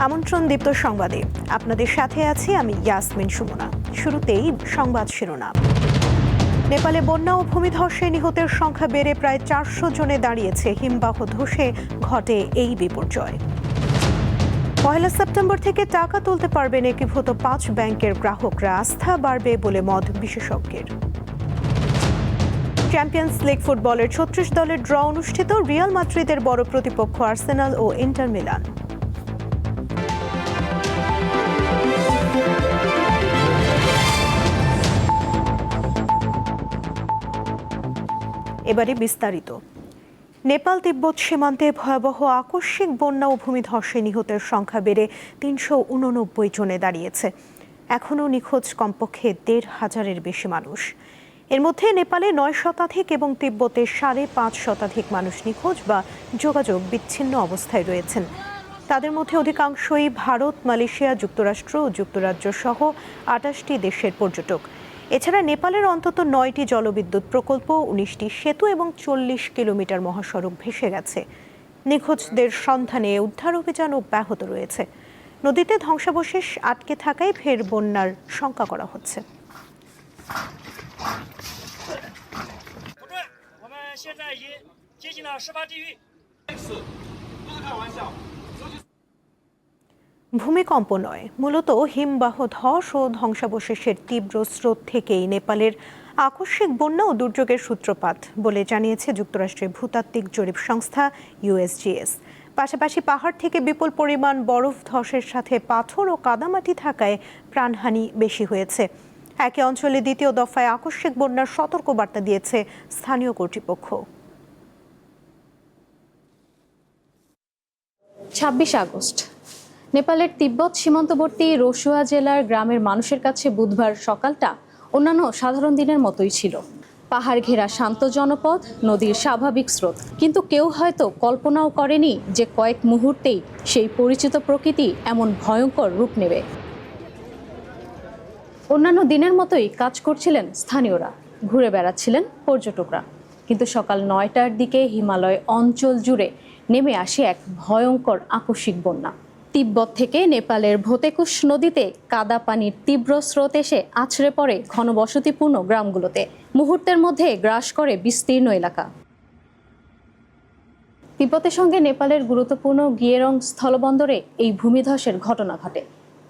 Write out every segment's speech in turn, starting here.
আমন্ত্রণ দীপ্ত সংবাদে আপনাদের সাথে আছি আমি ইয়াসমিন সুমনা। শুরুতেই সংবাদ শিরোনাম। নেপালে বন্যা ও ভূমিধসে নিহতের সংখ্যা বেড়ে প্রায় 400 জনে দাঁড়িয়েছে। হিমবাহ ধসে ঘটে এই বিপর্যয়। 1 সেপ্টেম্বর থেকে টাকা তুলতে পারবেন একীভূত 5 ব্যাংকের গ্রাহকরা। আস্থা বাড়বে বলে মত বিশেষজ্ঞের। চ্যাম্পিয়ন্স লিগ ফুটবলের 36 দলের ড্র অনুষ্ঠিত। রিয়াল মাদ্রিদের বড় প্রতিপক্ষ আর্সেনাল ও ইন্টার মিলান। এবারে বিস্তারিত। নেপাল তিব্বত সীমান্তে ভয়াবহ আকস্মিক বন্যা ও ভূমিধসে নিহতের সংখ্যা বেড়ে 389 জনে দাঁড়িয়েছে। এখনও নিখোঁজ কমপক্ষে 1,500-এর বেশি মানুষ। এর মধ্যে নেপালে 9 শতাধিক এবং তিব্বতে 5.5 শতাধিক মানুষ নিখোঁজ বা যোগাযোগ বিচ্ছিন্ন অবস্থায় রয়েছেন। তাদের মধ্যে অধিকাংশই ভারত, মালয়েশিয়া, যুক্তরাষ্ট্র ও যুক্তরাজ্য সহ 28টি দেশের পর্যটক। এছাড়া নেপালের অন্তত 9টি জলবিদ্যুৎ প্রকল্প, 19টি সেতু এবং 40 কিলোমিটার মহাসড়ক ভেসে গেছে। নিখোঁজদের সন্ধানে উদ্ধার অভিযান অব্যাহত রয়েছে। নদীতে ধ্বংসাবশেষ আটকে থাকায় ফের বন্যার শঙ্কা করা হচ্ছে। ভূমিকম্প নয়, মূলত হিমবাহ ধস ও ধ্বংসাবশেষের তীব্র স্রোত থেকেই নেপালের আকস্মিক বন্যা ও দুর্যোগের সূত্রপাত বলে জানিয়েছে যুক্তরাষ্ট্রের ভূতাত্ত্বিক জরিপ সংস্থা USGS। পাশাপাশি পাহাড় থেকে বিপুল পরিমাণ বরফ ধসের সাথে পাথর ও কাদামাটি থাকায় প্রাণহানি বেশি হয়েছে। একই অঞ্চলে দ্বিতীয় দফায় আকস্মিক বন্যার সতর্কবার্তা দিয়েছে স্থানীয় কর্তৃপক্ষ। 26 আগস্ট নেপালের তিব্বত সীমান্তবর্তী রসুয়া জেলার গ্রামের মানুষের কাছে বুধবার সকালটা অন্যান্য সাধারণ দিনের মতোই ছিল। পাহাড় ঘেরা শান্ত জনপদ, নদীর স্বাভাবিক স্রোত। কিন্তু কেউ হয়তো কল্পনাও করেনি যে কয়েক মুহূর্তেই সেই পরিচিত প্রকৃতি এমন ভয়ঙ্কর রূপ নেবে। অন্যান্য দিনের মতোই কাজ করছিলেন স্থানীয়রা, ঘুরে বেড়াচ্ছিলেন পর্যটকরা। কিন্তু সকাল 9টার দিকে হিমালয় অঞ্চল জুড়ে নেমে আসে এক ভয়ঙ্কর আকস্মিক বন্যা। তিব্বত থেকে নেপালের ভোতেকুশ নদীতে কাদা পানির তীব্র স্রোত এসে আছড়ে পড়ে ঘনবসতিপূর্ণ গ্রামগুলোতে। মুহূর্তের মধ্যে গ্রাস করে বিস্তীর্ণ এলাকা। তিব্বতের সঙ্গে নেপালের গুরুত্বপূর্ণ গিয়েরং স্থলবন্দরে এই ভূমিধসের ঘটনা ঘটে।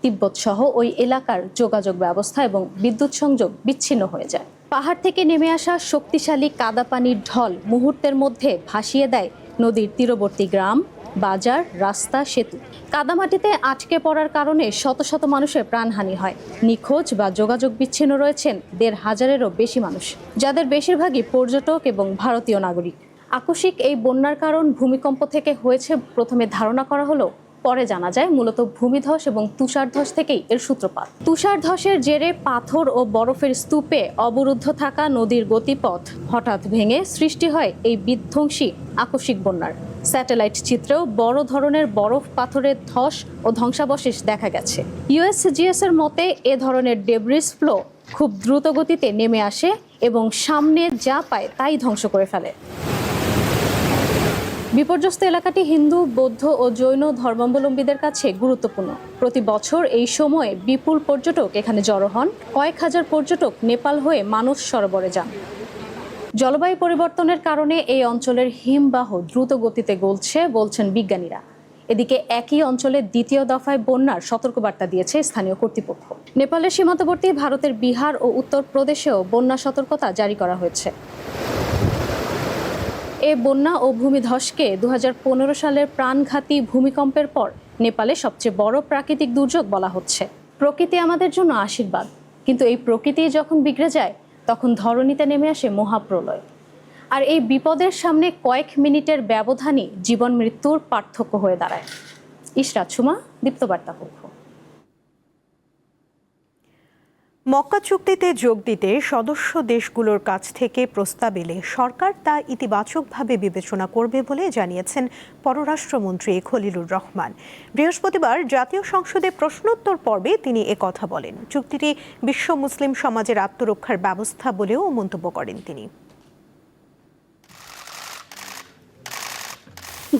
তিব্বত সহ ওই এলাকার যোগাযোগ ব্যবস্থা এবং বিদ্যুৎ সংযোগ বিচ্ছিন্ন হয়ে যায়। পাহাড় থেকে নেমে আসা শক্তিশালী কাদা পানির ঢল মুহূর্তের মধ্যে ভাসিয়ে দেয় নদীর তীরবর্তী গ্রাম, বাজার, রাস্তা, সেতু। কাদামাটিতে আটকে পড়ার কারণে শত শত মানুষের প্রাণহানি হয়। নিখোঁজ বা যোগাযোগ বিচ্ছিন্ন রয়েছেন 1,500-এরও বেশি মানুষ, যাদের বেশিরভাগই পর্যটক এবং ভারতীয় নাগরিক। আকস্মিক এই বন্যার কারণ ভূমিকম্প থেকে হয়েছে প্রথমে ধারণা করা হলো, পরে জানা যায় মূলত ভূমিধস এবং তুষারধস থেকেই এর সূত্রপাত। তুষারধসের জেরে পাথর ও বরফের স্তূপে অবরুদ্ধ থাকা নদীর গতিপথ হঠাৎ ভেঙে সৃষ্টি হয় এই বিধ্বংসী আকস্মিক বন্যার। স্যাটেলাইট চিত্রেও বড় ধরনের বরফ পাথরের ধস ও ধ্বংসাবশেষ দেখা গেছে। USGS এর মতে এ ধরনের ডেব্রিস ফ্লো খুব দ্রুত গতিতে নেমে আসে এবং সামনে যা পায় তাই ধ্বংস করে ফেলে। বিপর্যস্ত এলাকাটি হিন্দু, বৌদ্ধ ও জৈন ধর্মাবলম্বীদের কাছে গুরুত্বপূর্ণ। প্রতি বছর এই সময়ে বিপুল পর্যটক এখানে জড়ো হন। কয়েক হাজার পর্যটক নেপাল হয়ে মানস সরোবরে যান। জলবায়ু পরিবর্তনের কারণে এই অঞ্চলের হিমবাহ দ্রুত গতিতে গলছে বলছেন বিজ্ঞানীরা। এদিকে একই অঞ্চলে দ্বিতীয় দফায় বন্যার সতর্কবার্তা দিয়েছে স্থানীয় কর্তৃপক্ষ। নেপালের সীমান্তবর্তী ভারতের বিহার ও উত্তরপ্রদেশেও বন্যা সতর্কতা জারি করা হয়েছে। এ বন্যা ও ভূমিধসকে 2015 সালের প্রাণঘাতী ভূমিকম্পের পর নেপালে সবচেয়ে বড় প্রাকৃতিক দুর্যোগ বলা হচ্ছে। প্রকৃতি আমাদের জন্য আশীর্বাদ, কিন্তু এই প্রকৃতি যখন বিগড়ে যায় তখন ধরণীতে নেমে আসে মহাপ্রলয়। আর এই বিপদের সামনে কয়েক মিনিটের ব্যবধানই জীবন মৃত্যুর পার্থক্য হয়ে দাঁড়ায়। ইশরাত সুমা, দীপ্তবার্তা কক্ষ। মক্কা চুক্তিতে যোগ দিতে সদস্য দেশগুলোর কাছ থেকে প্রস্তাব এলে সরকার তা ইতিবাচকভাবে বিবেচনা করবে বলে জানিয়েছেন পররাষ্ট্রমন্ত্রী খলিলুর রহমান। বৃহস্পতিবার জাতীয় সংসদে প্রশ্নোত্তর পর্বে তিনি একথা বলেন। চুক্তিটি বিশ্ব মুসলিম সমাজের আত্মরক্ষার ব্যবস্থা বলেও মন্তব্য করেন তিনি।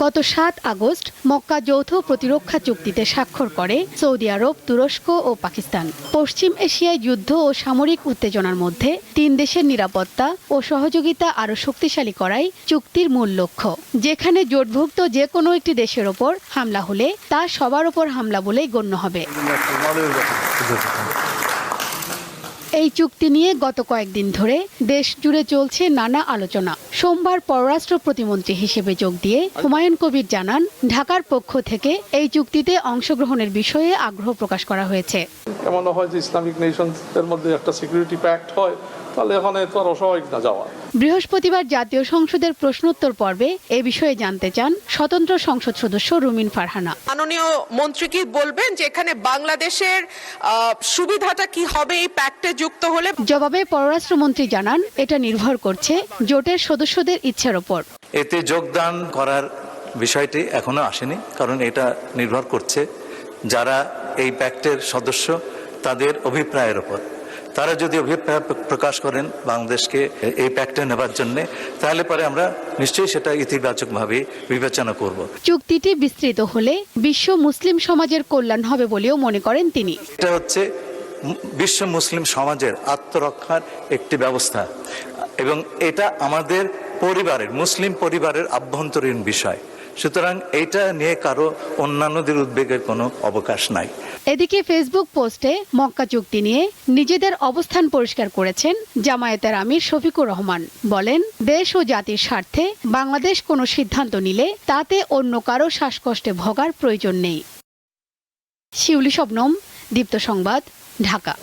গত 7 আগস্ট মক্কা যৌথ প্রতিরক্ষা চুক্তিতে স্বাক্ষর করে সৌদি আরব, তুরস্ক ও পাকিস্তান। পশ্চিম এশিয়ায় যুদ্ধ ও সামরিক উত্তেজনার মধ্যে 3 দেশের নিরাপত্তা ও সহযোগিতা আরও শক্তিশালী করাই চুক্তির মূল লক্ষ্য। যেখানে জোটভুক্ত যে কোনো একটি দেশের ওপর হামলা হলে তা সবার ওপর হামলা বলেই গণ্য হবে। এই চুক্তি নিয়ে গত কয়েকদিন ধরে দেশ জুড়ে চলছে নানা আলোচনা। সোমবার পররাষ্ট্র প্রতিমন্ত্রী হিসেবে যোগ দিয়ে হুমায়ুন কবির জানান, ঢাকার পক্ষ থেকে এই চুক্তিতে অংশগ্রহণের বিষয়ে আগ্রহ প্রকাশ করা হয়েছে। এমন হয় যে ইসলামিক নেশনসের মধ্যে একটা সিকিউরিটি প্যাক্ট হয়, তাহলে এখানে তো আর অস্বাভাবিক না যাওয়া। বৃহস্পতিবার জাতীয় সংসদের প্রশ্নোত্তর পর্বে এ বিষয়ে জানতে চান স্বতন্ত্র সংসদ সদস্য রুমিন ফারহানা। মাননীয় মন্ত্রী কি বলবেন যে এখানে বাংলাদেশের সুবিধাটা কি হবে এই প্যাক্টে যুক্ত হলে? জবাবে পররাষ্ট্রমন্ত্রী জানান, এটা নির্ভর করছে জোটের সদস্যদের ইচ্ছার ওপর। এতে যোগদান করার বিষয়টি এখনো আসেনি, কারণ এটা নির্ভর করছে যারা এই প্যাক্টের সদস্য তাদের অভিপ্রায়ের ওপর। তারা যদি অভিপ্রায় প্রকাশ করেন বাংলাদেশকে এই প্যাক্টে নেবার জন্য, তাহলে পরে আমরা নিশ্চয়ই সেটা ইতিবাচকভাবে বিবেচনা করব। চুক্তিটি বিস্তৃত হলে বিশ্ব মুসলিম সমাজের কল্যাণ হবে বলেও মনে করেন তিনি। এটা হচ্ছে বিশ্ব মুসলিম সমাজের আত্মরক্ষার একটি ব্যবস্থা এবং এটা আমাদের পরিবারের, মুসলিম পরিবারের আভ্যন্তরীণ বিষয়। সুতরাং এইটা নিয়ে কারো অন্যান্যদের উদ্বেগের কোনো অবকাশ নাই। এদিকে ফেসবুক পোস্টে মক্কা চুক্তি নিয়ে নিজেদের অবস্থান পরিষ্কার করেছেন জামায়াতের আমির শফিকুর রহমান। বলেন, দেশ ও জাতির স্বার্থে বাংলাদেশ কোনো সিদ্ধান্ত নিলে তাতে অন্য কারো শ্বাসকষ্টে ভোগার প্রয়োজন নেই। শিউলি শবনম, দীপ্ত সংবাদ, ঢাকা।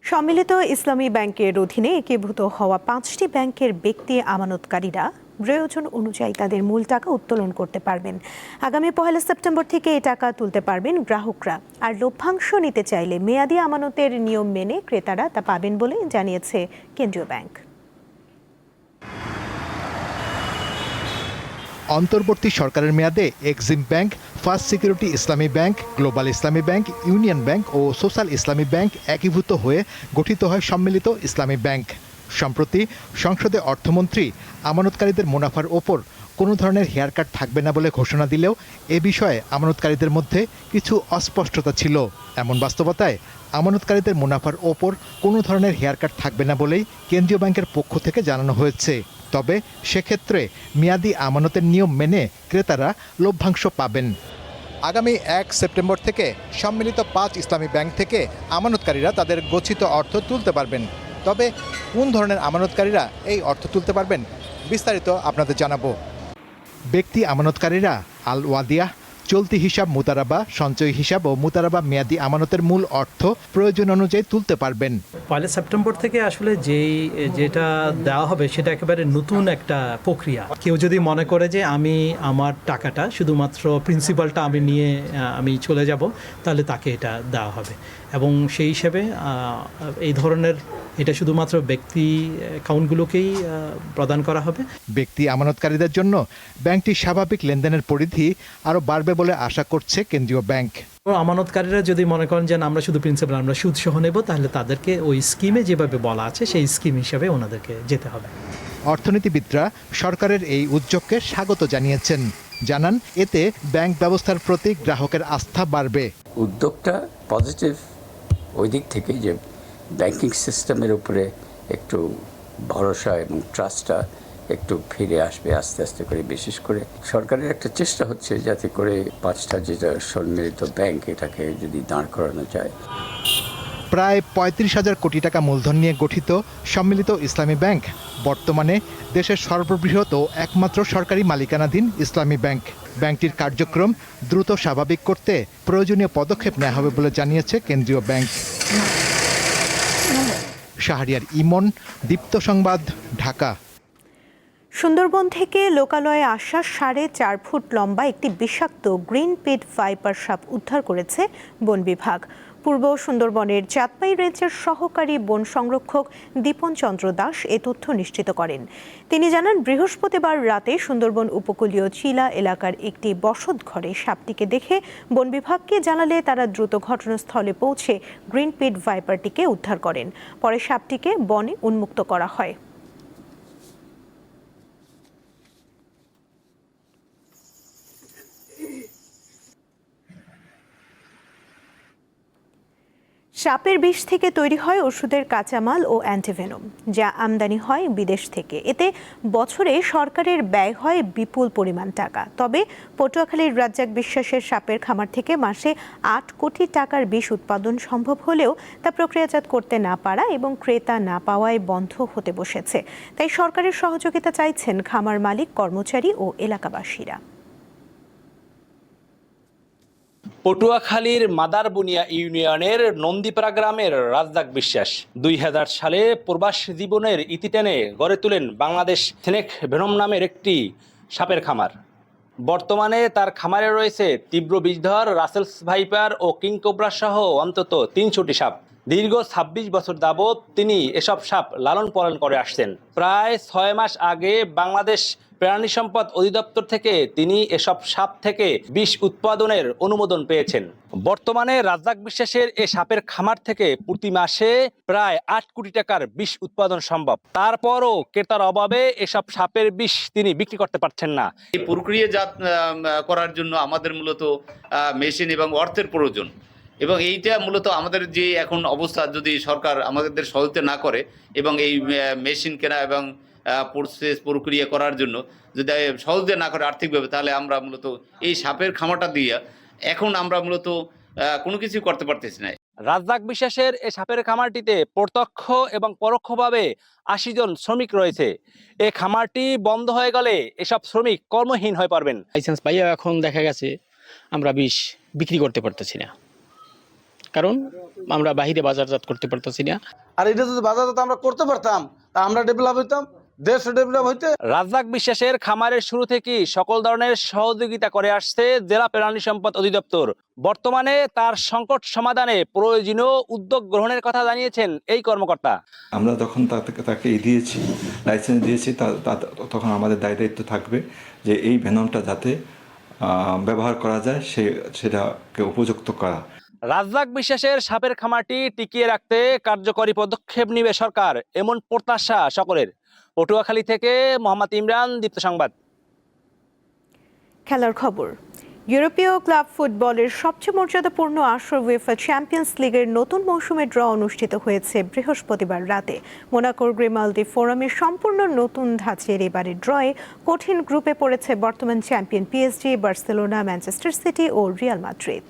সম্মিলিত ইসলামী ব্যাংকের অধীনে একীভূত হওয়া 5টি ব্যাংকের ব্যক্তি আমানতকারীরা প্রয়োজন অনুযায়ী তাদের মূল টাকা উত্তোলন করতে পারবেন। আগামী 1 সেপ্টেম্বর থেকে এই টাকা তুলতে পারবেন গ্রাহকরা। আর লভ্যাংশ নিতে চাইলে মেয়াদি আমানতের নিয়ম মেনে ক্রেতারা তা পাবেন বলে জানিয়েছে কেন্দ্রীয় ব্যাংক। অন্তর্বর্তী সরকারের মেয়াদে এক্সিম ব্যাংক, ফার্স্ট সিকিউরিটি ইসলামী ব্যাংক, গ্লোবাল ইসলামী ব্যাংক, ইউনিয়ন ব্যাংক ও সোশ্যাল ইসলামী ব্যাংক একীভূত হয়ে গঠিত হয় সম্মিলিত ইসলামী ব্যাংক। সম্প্রতি সংসদে অর্থমন্ত্রী আমানতকারীদের মুনাফার ওপর কোনো ধরনের হেয়ার কাট থাকবে না বলে ঘোষণা দিলেও এ বিষয়ে আমানতকারীদের মধ্যে কিছু অস্পষ্টতা ছিল। এমন বাস্তবতায় আমানতকারীদের মুনাফার ওপর কোনো ধরনের হেয়ার কাট থাকবে না বলেই কেন্দ্রীয় ব্যাংকের পক্ষ থেকে জানানো হয়েছে। তবে সেক্ষেত্রে মেয়াদি আমানতের নিয়ম মেনে ক্রেতারা লভ্যাংশ পাবেন। আগামী 1 সেপ্টেম্বর থেকে সম্মিলিত 5 ইসলামী ব্যাংক থেকে আমানতকারীরা তাদের গচ্ছিত অর্থ তুলতে পারবেন। তবে কোন ধরনের আমানতকারীরা এই অর্থ তুলতে পারবেন, বিস্তারিত আপনাদের জানাবো। ব্যক্তি আমানতকারীরা আল ওয়াদিয়া, চলতি হিসাব মুতারাবা, সঞ্চয় হিসাব ও মুতারাবা মেয়াদি আমানতের মূল অর্থ প্রয়োজন অনুযায়ী তুলতে পারবেন। 1 সেপ্টেম্বর থেকে আসলে যেটা দেওয়া হবে সেটা একেবারে নতুন একটা প্রক্রিয়া। কেউ যদি মনে করে যে আমি আমার টাকাটা শুধুমাত্র প্রিন্সিপালটা আমি নিয়ে আমি চলে যাব, তাহলে তাকে এটা দেওয়া হবে। এবং সেই হিসেবে এই ধরনের এটা শুধুমাত্র ব্যক্তি অ্যাকাউন্টগুলোকেই প্রদান করা হবে। ব্যক্তি আমানতকারীদের জন্য ব্যাংকটি স্বাভাবিক লেনদেনের পরিধি আরও বাড়বে বলে আশা করছে কেন্দ্রীয় ব্যাংক। আমানতকারীরা যদি মনে করেন যে আমরা শুধু প্রিন্সিপাল, আমরা সুদ সহ নেব, তাহলে তাদেরকে ওই স্কিমে যেভাবে বলা আছে সেই স্কিম হিসাবে ওনাদেরকে যেতে হবে। অর্থনীতিবিদরা সরকারের এই উদ্যোগকে স্বাগত জানিয়েছেন। জানান, এতে ব্যাংক ব্যবস্থার প্রতি গ্রাহকের আস্থা বাড়বে। উদ্যোগটা পজিটিভ ওই দিক থেকে যে ব্যাংকিং সিস্টেমের উপরে একটু ভরসা এবং ট্রাস্টটা একটু ফিরে আসবে আস্তে আস্তে করে। বিশেষ করে সরকারের একটা চেষ্টা হচ্ছে যাতে করে 5টা যেটা সম্মিলিত ব্যাংক এটাকে যদি দাঁড় করানো যায়। প্রায় 35,000 কোটি টাকা মূলধন নিয়ে গঠিত সম্মিলিত ইসলামী ব্যাংক বর্তমানে দেশের সর্ববৃহৎ ও একমাত্র সরকারি মালিকানাধীন ইসলামী ব্যাংক। ব্যাংকটির কার্যক্রম দ্রুত স্বাভাবিক করতে প্রয়োজনীয় পদক্ষেপ নেওয়া হবে বলে জানিয়েছে কেন্দ্রীয় ব্যাংক। শাহরিয়ার ইমন, দীপ্ত সংবাদ, ঢাকা। সুন্দরবন থেকে লোকালয়ে আসা 4.5 ফুট লম্বা একটি বিষাক্ত গ্রিন পিট ভাইপার সাপ উদ্ধার করেছে বন বিভাগ। পূর্ব সুন্দরবনের চাঁদপাই রেঞ্জের সহকারী বন সংরক্ষক দীপন চন্দ্র দাস এ তথ্য নিশ্চিত করেন। তিনি জানান, বৃহস্পতিবার রাতে সুন্দরবন উপকূলীয় চিলা এলাকার একটি বসতঘরে সাপটিকে দেখে বন বিভাগকে জানালে তারা দ্রুত ঘটনাস্থলে পৌঁছে গ্রিন পিট ভাইপারটিকে উদ্ধার করেন। পরে সাপটিকে বনে উন্মুক্ত করা হয়। সাপের বিষ থেকে তৈরি হয় ওষুধের কাঁচামাল ও অ্যান্টিভেনম, যা আমদানি হয় বিদেশ থেকে। এতে বছরে সরকারের ব্যয় হয় বিপুল পরিমাণ টাকা। তবে পটুয়াখালীর রাজ্জাক বিশ্বাসের সাপের খামার থেকে মাসে ৮ কোটি টাকার বিষ উৎপাদন সম্ভব হলেও তা প্রক্রিয়াজাত করতে না পারা এবং ক্রেতা না পাওয়ায় বন্ধ হতে বসেছে। তাই সরকারের সহযোগিতা চাইছেন খামার মালিক, কর্মচারী ও এলাকাবাসীরা। পটুয়াখালীর মাদারবুনিয়া ইউনিয়নের নন্দীপাড়া গ্রামের রাজ্জাক বিশ্বাস ২০০০ সালে প্রবাস জীবনের ইতি টেনে গড়ে তোলেন বাংলাদেশ স্নেক ভেনম নামের একটি সাপের খামার। বর্তমানে তার খামারে রয়েছে তীব্র বিষধর রাসেলস ভাইপার ও কিং কোবরা সহ অন্তত ৩০০টি সাপ। দীর্ঘ ২৬ বছর যাবৎ তিনি এসব সাপ লালন পালন করে আসছেন। প্রায় ৬ মাস আগে বাংলাদেশ প্রাণী সম্পদ অধিদপ্তর থেকে তিনি এসব সাপ থেকে বিষ উৎপাদনের অনুমোদন পেয়েছেন। বর্তমানে রাজ্জাক বিশ্বাসের এই সাপের খামার থেকে প্রতি মাসে প্রায় ৮ কোটি টাকার বিষ উৎপাদন সম্ভব। তারপরও ক্রেতার অভাবে এসব সাপের বিষ তিনি বিক্রি করতে পারছেন না। এই প্রক্রিয়াজাত করার জন্য আমাদের মূলত মেশিন এবং অর্থের প্রয়োজন, এবং এইটা মূলত আমাদের যে এখন অবস্থা, যদি সরকার আমাদের সহযোগিতা না করে এবং এই মেশিন কেনা এবং প্রসেস প্রক্রিয়া করার জন্য যদি সহযোগিতা না করে আর্থিকভাবে, তাহলে আমরা মূলত এই সাপের খামারটা দিয়ে এখন আমরা মূলত কোনো কিছু করতে পারতেছি না। রাজ্জাক বিশ্বাসের এই সাপের খামারটিতে প্রত্যক্ষ এবং পরোক্ষভাবে ৮০ জন শ্রমিক রয়েছে। এই খামারটি বন্ধ হয়ে গেলে এসব শ্রমিক কর্মহীন হয়ে পড়বেন। লাইসেন্স পাইয়া এখন দেখা গেছে আমরা বিষ বিক্রি করতে পারতেছি না, কারণ আমরা বাহিরে বাজারজাত করতে পারতেছি না। আর এটা যদি বাজারজাত আমরা করতে পারতাম, তা আমরা ডেভেলপ হইতাম, দেশ ডেভেলপ হইতে। রাজ্জাক বিশ্বাসের খামারের শুরু থেকেই সকল ধরনের সহযোগিতা করে আসছে জেলা প্রাণী সম্পদ অধিদপ্তর। বর্তমানে তার সংকট সমাধানে প্রয়োজনীয় উদ্যোগ গ্রহণের কথা জানিয়েছেন এই কর্মকর্তা। আমরা যখন তাকে দিয়েছি, লাইসেন্স দিয়েছি, তখন আমাদের দায়িত্ব থাকবে যে এই ভেনমটা যাতে ব্যবহার করা যায় সেটাকে উপযুক্ত করা। রাজ্জাক বিশ্বাসের সাপের খামারটি টিকিয়ে রাখতে কার্যকরী পদক্ষেপ নেবে সরকার, এমন প্রত্যাশা সকলের। পটুয়াখালী থেকে মোহাম্মদ ইমরান, দীপ্ত সংবাদ। খেলার খবর। ইউরোপীয় ক্লাব ফুটবলের সবচেয়ে মর্যাদাপূর্ণ আসর উয়েফা চ্যাম্পিয়ন্স লিগের নতুন মৌসুমের ড্র অনুষ্ঠিত হয়েছে বৃহস্পতিবার রাতে। মোনাকোর গ্রিমালদি ফোরামের সম্পূর্ণ নতুন ধাঁচের এবারের ড্রয়ে কঠিন গ্রুপে পড়েছে বর্তমান champion PSG, Barcelona, Manchester City ও রিয়াল মাদ্রিদ।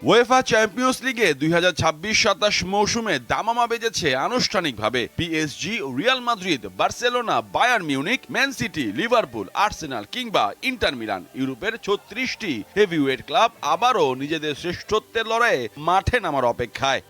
উয়েফা চ্যাম্পিয়ন্স লিগে ২০২৬-২৭ মৌসুমে দামামা বেজেছে আনুষ্ঠানিকভাবে। PSG, Real Madrid, Barcelona, Bayern Munich, Man City, Liverpool, Arsenal কিংবা ইন্টার মিলান, ইউরোপের ৩৬টি হেভিওয়েট ক্লাব আবারও নিজেদের শ্রেষ্ঠত্বের লড়াইয়ে মাঠে নামার অপেক্ষায়।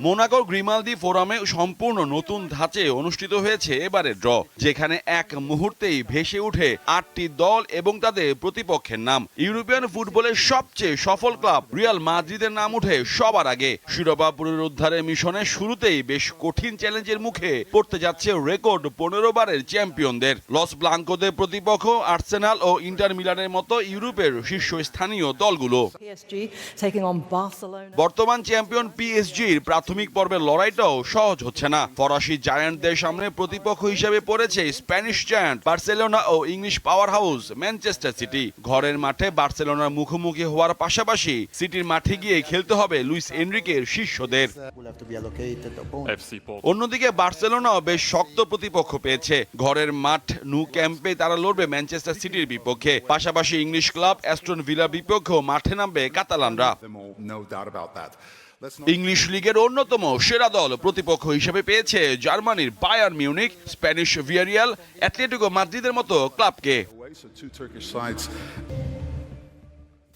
মোনাকোর গ্রিমালদি ফোরামে সম্পূর্ণ নতুন ধাঁচে অনুষ্ঠিত হয়েছে এবারের ড্র, যেখানে এক মুহূর্তেই ভেসে উঠে ৮টি দল এবং তাদের প্রতিপক্ষের নাম। ইউরোপিয়ান ফুটবলের সবচেয়ে সফল ক্লাব রিয়াল মাদ্রিদের নাম উঠে সবার আগে। শিরোপা পুনরুদ্ধারের মিশনে শুরুতেই বেশ কঠিন চ্যালেঞ্জের মুখে পড়তে যাচ্ছে রেকর্ড ১৫ বারের চ্যাম্পিয়নদের। লস ব্লাঙ্কোদের প্রতিপক্ষ আর্সেনাল ও ইন্টার মিলানের মতো ইউরোপের শীর্ষস্থানীয় দলগুলো। বর্তমান চ্যাম্পিয়ন পিএসজির প্রাথমিক পর্বের লড়াইটাও সহজ হচ্ছে না। ফরাসি জায়ান্টদের সামনে প্রতিপক্ষ হিসেবে পড়েছে স্প্যানিশ জায়ান্ট বার্সেলোনা ও English powerhouse Manchester City. ঘরের মাঠে বার্সেলোনার মুখোমুখি হওয়ার পাশাপাশি সিটির মাঠে গিয়ে খেলতে হবে লুইস এনরিকের শিষ্যদের। অন্যদিকে বার্সেলোনাও বেশ শক্ত প্রতিপক্ষ পেয়েছে। ঘরের মাঠ নু ক্যাম্পে তারা লড়বে ম্যানচেস্টার সিটির বিপক্ষে। পাশাপাশি ইংলিশ ক্লাব অ্যাস্টন ভিলার বিপক্ষেও মাঠে নামবে কাতালানরা। ইংলিশ লিগের অন্যতম সেরা দল প্রতিপক্ষ হিসেবে পেয়েছে জার্মানির Bayern Munich, Spanish Villarreal, Atletico মাদ্রিদের মতো ক্লাবকে।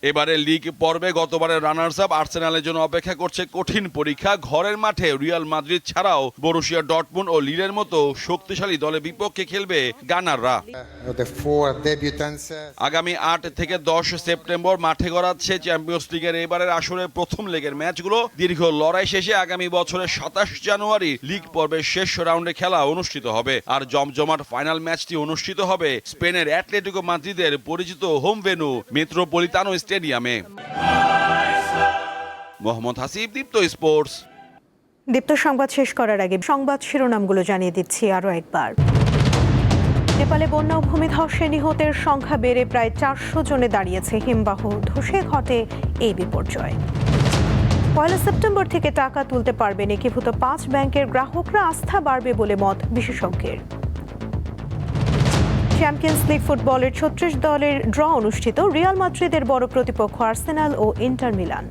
এবারে লিগ পর্বে গতবারের রানার্স আপ আর্সেনালের জন্য অপেক্ষা করছে কঠিন পরীক্ষা। ঘরের মাঠে রিয়াল মাদ্রিদ ছাড়াও বরুসিয়া ডর্টমুন্ড ও লিলের মতো শক্তিশালী দলের বিপক্ষে খেলবে গানাররা। আগামী ৮ থেকে ১০ সেপ্টেম্বর মাঠে গড়াচ্ছে চ্যাম্পিয়ন্স লিগের এবারের আসরের প্রথম লেগের ম্যাচগুলো। দীর্ঘ লড়াই শেষে আগামী বছরের ২৭ জানুয়ারি লিগ পর্বের শেষ রাউন্ডে খেলা অনুষ্ঠিত হবে। আর জমজমাট ফাইনাল ম্যাচটি অনুষ্ঠিত হবে স্পেনের অ্যাটলেটিকো মাদ্রিদের পরিচিত হোম ভেন্যু মেট্রোপলিতানো স্টেডিয়ামে। মোহাম্মদ হাসিব, দীপ্ত স্পোর্টস। দীপ্ত সংবাদ শেষ করার আগে সংবাদ শিরোনামগুলো জানিয়ে দিচ্ছি আরও একবার। নেপালে বন্যা ও ভূমিধসে নিহতের সংখ্যা বেড়ে প্রায় 400 জনে দাঁড়িয়েছে। হিমবাহ ধসে ঘটে এই বিপর্যয়। 1 সেপ্টেম্বর থেকে টাকা তুলতে পারবেন একীভূত 5 ব্যাংকের গ্রাহকরা। আস্থা বাড়বে বলে মত বিশেষজ্ঞের। চ্যাম্পিয়ন্স লিগ ফুটবলের 36 দলের ড্র অনুষ্ঠিত। রিয়াল মাদ্রিদের বড় প্রতিপক্ষ আর্সেনাল ও ইন্টার মিলান।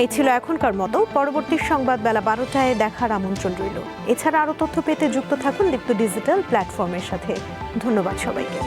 এই ছিল এখনকার মতো। পরবর্তী সংবাদ বেলা 12টায় দেখার আমন্ত্রণ রইল। এছাড়া আরও তথ্য পেতে যুক্ত থাকুন দীপ্ত ডিজিটাল প্ল্যাটফর্মের সাথে। ধন্যবাদ সবাইকে।